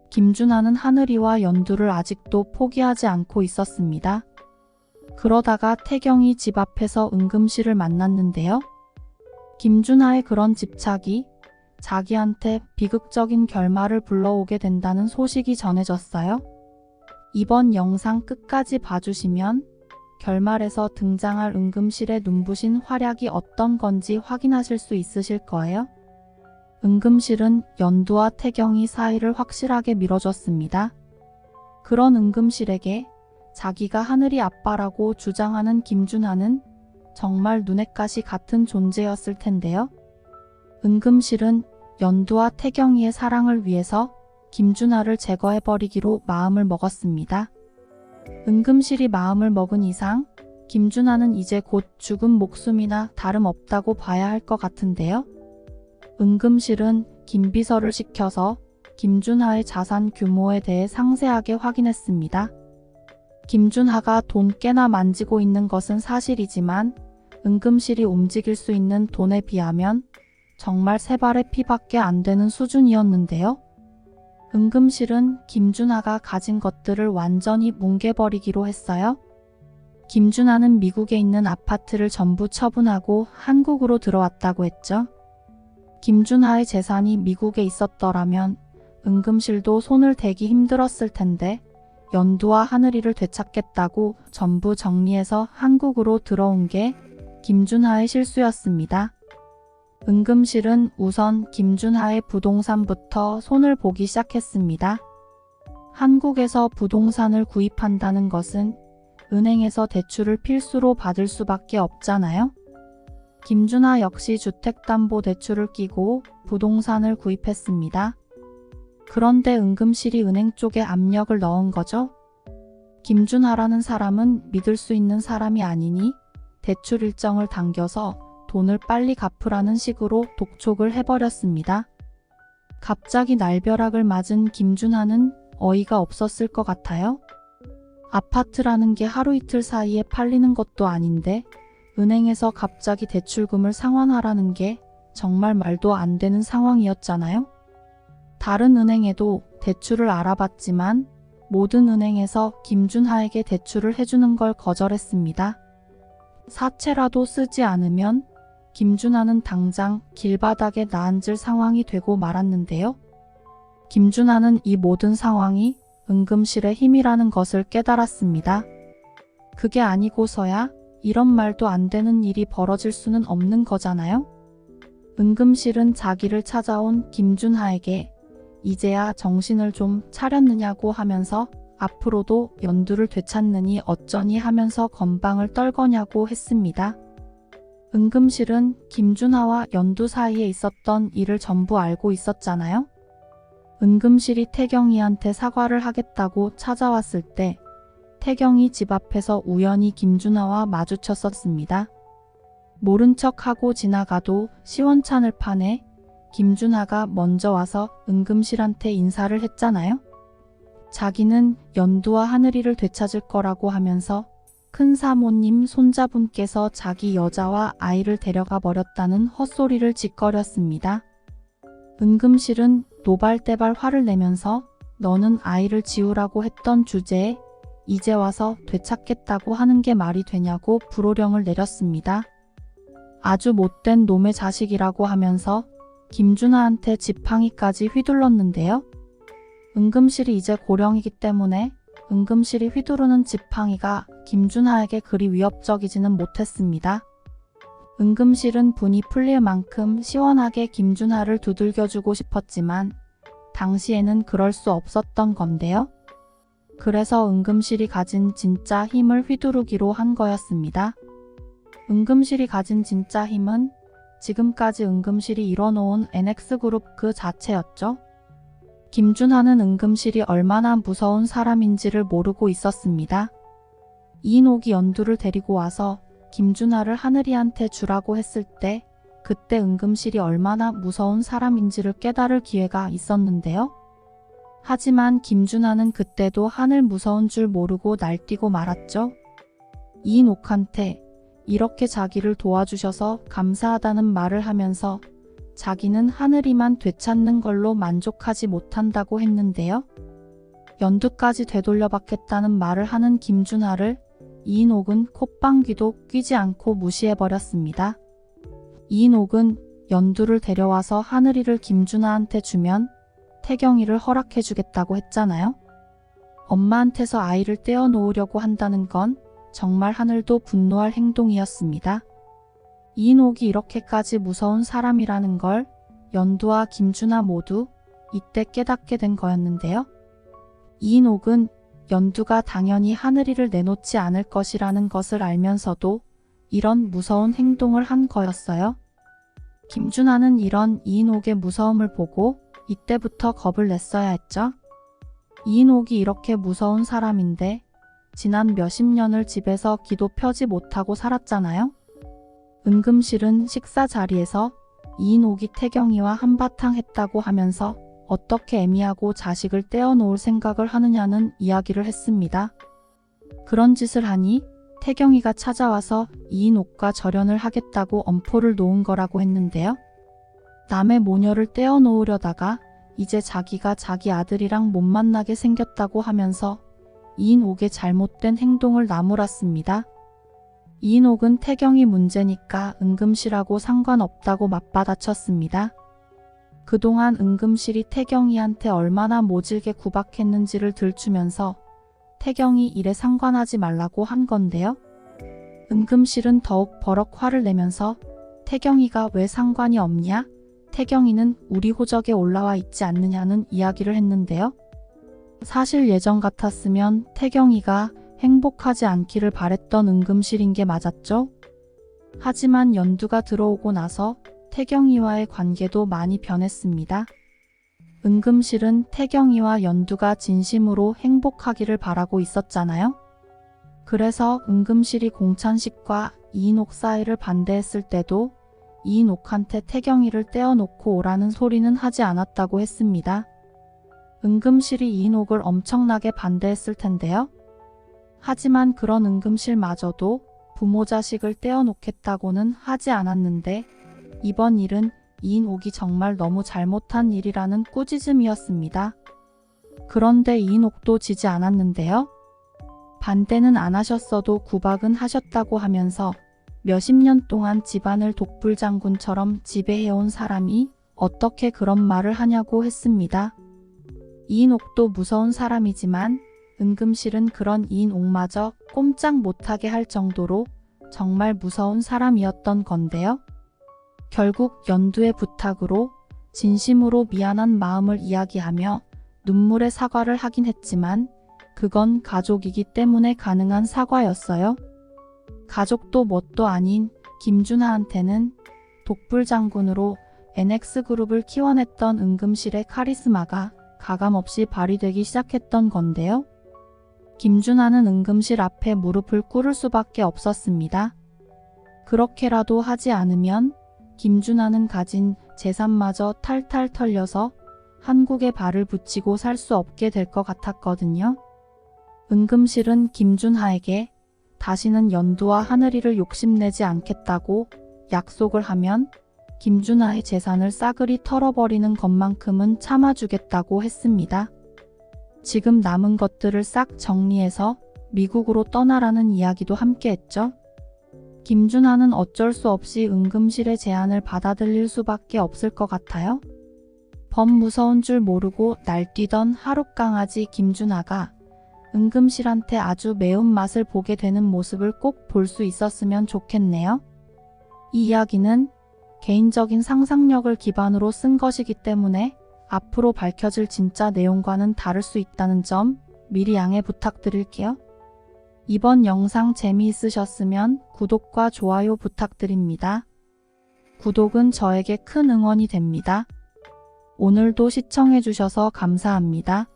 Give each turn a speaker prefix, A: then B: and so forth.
A: 김준하는 하늘이와 연두를 아직도 포기하지 않고 있었습니다. 그러다가 태경이 집 앞에서 은금씨를 만났는데요. 김준하의 그런 집착이 자기한테 비극적인 결말을 불러오게 된다는 소식이 전해졌어요. 이번 영상 끝까지 봐주시면 결말에서 등장할 은금실의 눈부신 활약이 어떤 건지 확인하실 수 있으실 거예요. 은금실은 연두와 태경이 사이를 확실하게 밀어줬습니다. 그런 은금실에게 자기가 하늘이 아빠라고 주장하는 김준하는 정말 눈엣 가시 같은 존재였을 텐데요. 은금실은 연두와 태경이의 사랑을 위해서 김준하를 제거해버리기로 마음을 먹었습니다. 은금실이 마음을 먹은 이상 김준하는 이제 곧 죽은 목숨이나 다름없다고 봐야 할 것 같은데요. 은금실은 김비서를 시켜서 김준하의 자산 규모에 대해 상세하게 확인했습니다. 김준하가 돈 꽤나 만지고 있는 것은 사실이지만 은금실이 움직일 수 있는 돈에 비하면 정말 세 발의 피밖에 안 되는 수준이었는데요. 은금실은 김준하가 가진 것들을 완전히 뭉개버리기로 했어요. 김준하는 미국에 있는 아파트를 전부 처분하고 한국으로 들어왔다고 했죠. 김준하의 재산이 미국에 있었더라면 은금실도 손을 대기 힘들었을 텐데 연두와 하늘이를 되찾겠다고 전부 정리해서 한국으로 들어온 게 김준하의 실수였습니다. 은금실은 우선 김준하의 부동산부터 손을 보기 시작했습니다. 한국에서 부동산을 구입한다는 것은 은행에서 대출을 필수로 받을 수밖에 없잖아요. 김준하 역시 주택담보대출을 끼고 부동산을 구입했습니다. 그런데 은금실이 은행 쪽에 압력을 넣은 거죠. 김준하라는 사람은 믿을 수 있는 사람이 아니니 대출 일정을 당겨서 돈을 빨리 갚으라는 식으로 독촉을 해버렸습니다. 갑자기 날벼락을 맞은 김준하는 어이가 없었을 것 같아요. 아파트라는 게 하루 이틀 사이에 팔리는 것도 아닌데 은행에서 갑자기 대출금을 상환하라는 게 정말 말도 안 되는 상황이었잖아요. 다른 은행에도 대출을 알아봤지만 모든 은행에서 김준하에게 대출을 해주는 걸 거절했습니다. 사채라도 쓰지 않으면 김준하는 당장 길바닥에 나앉을 상황이 되고 말았는데요. 김준하는 이 모든 상황이 은금실의 힘이라는 것을 깨달았습니다. 그게 아니고서야 이런 말도 안 되는 일이 벌어질 수는 없는 거잖아요. 은금실은 자기를 찾아온 김준하에게 이제야 정신을 좀 차렸느냐고 하면서 앞으로도 연두를 되찾느니 어쩌니 하면서 건방을 떨거냐고 했습니다. 은금실은 김준하와 연두 사이에 있었던 일을 전부 알고 있었잖아요. 은금실이 태경이한테 사과를 하겠다고 찾아왔을 때 태경이 집 앞에서 우연히 김준하와 마주쳤었습니다. 모른 척하고 지나가도 시원찮을 판에 김준하가 먼저 와서 은금실한테 인사를 했잖아요. 자기는 연두와 하늘이를 되찾을 거라고 하면서 큰 사모님 손자분께서 자기 여자와 아이를 데려가 버렸다는 헛소리를 짓거렸습니다. 은금실은 노발대발 화를 내면서 너는 아이를 지우라고 했던 주제에 이제 와서 되찾겠다고 하는 게 말이 되냐고 불호령을 내렸습니다. 아주 못된 놈의 자식이라고 하면서 김준하한테 지팡이까지 휘둘렀는데요. 은금실이 이제 고령이기 때문에 은금실이 휘두르는 지팡이가 김준하에게 그리 위협적이지는 못했습니다. 은금실은 분이 풀릴 만큼 시원하게 김준하를 두들겨주고 싶었지만 당시에는 그럴 수 없었던 건데요. 그래서 은금실이 가진 진짜 힘을 휘두르기로 한 거였습니다. 은금실이 가진 진짜 힘은 지금까지 은금실이 이뤄놓은 NX그룹 그 자체였죠. 김준하는 은금실이 얼마나 무서운 사람인지를 모르고 있었습니다. 이인옥이 연두를 데리고 와서 김준하를 하늘이한테 주라고 했을 때 그때 은금실이 얼마나 무서운 사람인지를 깨달을 기회가 있었는데요. 하지만 김준하는 그때도 하늘 무서운 줄 모르고 날뛰고 말았죠. 이인옥한테 이렇게 자기를 도와주셔서 감사하다는 말을 하면서 자기는 하늘이만 되찾는 걸로 만족하지 못한다고 했는데요. 연두까지 되돌려받겠다는 말을 하는 김준하를 이인옥은 콧방귀도 뀌지 않고 무시해버렸습니다. 이인옥은 연두를 데려와서 하늘이를 김준하한테 주면 태경이를 허락해주겠다고 했잖아요. 엄마한테서 아이를 떼어놓으려고 한다는 건 정말 하늘도 분노할 행동이었습니다. 이인옥이 이렇게까지 무서운 사람이라는 걸 연두와 김준하 모두 이때 깨닫게 된 거였는데요. 이인옥은 연두가 당연히 하늘이를 내놓지 않을 것이라는 것을 알면서도 이런 무서운 행동을 한 거였어요. 김준하는 이런 이인옥의 무서움을 보고 이때부터 겁을 냈어야 했죠. 이인옥이 이렇게 무서운 사람인데 지난 몇십 년을 집에서 기도 펴지 못하고 살았잖아요. 은금실은 식사 자리에서 이인옥이 태경이와 한바탕 했다고 하면서 어떻게 애미하고 자식을 떼어놓을 생각을 하느냐는 이야기를 했습니다. 그런 짓을 하니 태경이가 찾아와서 이인옥과 절연을 하겠다고 엄포를 놓은 거라고 했는데요. 남의 모녀를 떼어놓으려다가 이제 자기가 자기 아들이랑 못 만나게 생겼다고 하면서 이인옥의 잘못된 행동을 나무랐습니다. 이인옥은 태경이 문제니까 은금실하고 상관없다고 맞받아쳤습니다. 그동안 은금실이 태경이한테 얼마나 모질게 구박했는지를 들추면서 태경이 일에 상관하지 말라고 한 건데요. 은금실은 더욱 버럭 화를 내면서 태경이가 왜 상관이 없냐? 태경이는 우리 호적에 올라와 있지 않느냐는 이야기를 했는데요. 사실 예전 같았으면 태경이가 행복하지 않기를 바랬던 은금실인 게 맞았죠. 하지만 연두가 들어오고 나서 태경이와의 관계도 많이 변했습니다. 은금실은 태경이와 연두가 진심으로 행복하기를 바라고 있었잖아요. 그래서 은금실이 공찬식과 이인옥 사이를 반대했을 때도 이인옥한테 태경이를 떼어놓고 오라는 소리는 하지 않았다고 했습니다. 은금실이 이인옥을 엄청나게 반대했을 텐데요. 하지만 그런 은금실마저도 부모 자식을 떼어놓겠다고는 하지 않았는데 이번 일은 이인옥이 정말 너무 잘못한 일이라는 꾸짖음이었습니다. 그런데 이인옥도 지지 않았는데요. 반대는 안 하셨어도 구박은 하셨다고 하면서 몇십 년 동안 집안을 독불장군처럼 지배해온 사람이 어떻게 그런 말을 하냐고 했습니다. 이인옥도 무서운 사람이지만 은금실은 그런 이인옥마저 꼼짝 못하게 할 정도로 정말 무서운 사람이었던 건데요. 결국 연두의 부탁으로 진심으로 미안한 마음을 이야기하며 눈물의 사과를 하긴 했지만 그건 가족이기 때문에 가능한 사과였어요. 가족도 뭣도 아닌 김준하한테는 독불장군으로 NX그룹을 키워냈던 은금실의 카리스마가 가감없이 발휘되기 시작했던 건데요. 김준하는 은금실 앞에 무릎을 꿇을 수밖에 없었습니다. 그렇게라도 하지 않으면 김준하는 가진 재산마저 탈탈 털려서 한국에 발을 붙이고 살 수 없게 될 것 같았거든요. 은금실은 김준하에게 다시는 연두와 하늘이를 욕심내지 않겠다고 약속을 하면 김준하의 재산을 싸그리 털어버리는 것만큼은 참아주겠다고 했습니다. 지금 남은 것들을 싹 정리해서 미국으로 떠나라는 이야기도 함께 했죠. 김준하는 어쩔 수 없이 은금실의 제안을 받아들일 수밖에 없을 것 같아요. 범 무서운 줄 모르고 날뛰던 하룻강아지 김준하가 은금실한테 아주 매운맛을 보게 되는 모습을 꼭 볼 수 있었으면 좋겠네요. 이 이야기는 개인적인 상상력을 기반으로 쓴 것이기 때문에 앞으로 밝혀질 진짜 내용과는 다를 수 있다는 점 미리 양해 부탁드릴게요. 이번 영상 재미있으셨으면 구독과 좋아요 부탁드립니다. 구독은 저에게 큰 응원이 됩니다. 오늘도 시청해주셔서 감사합니다.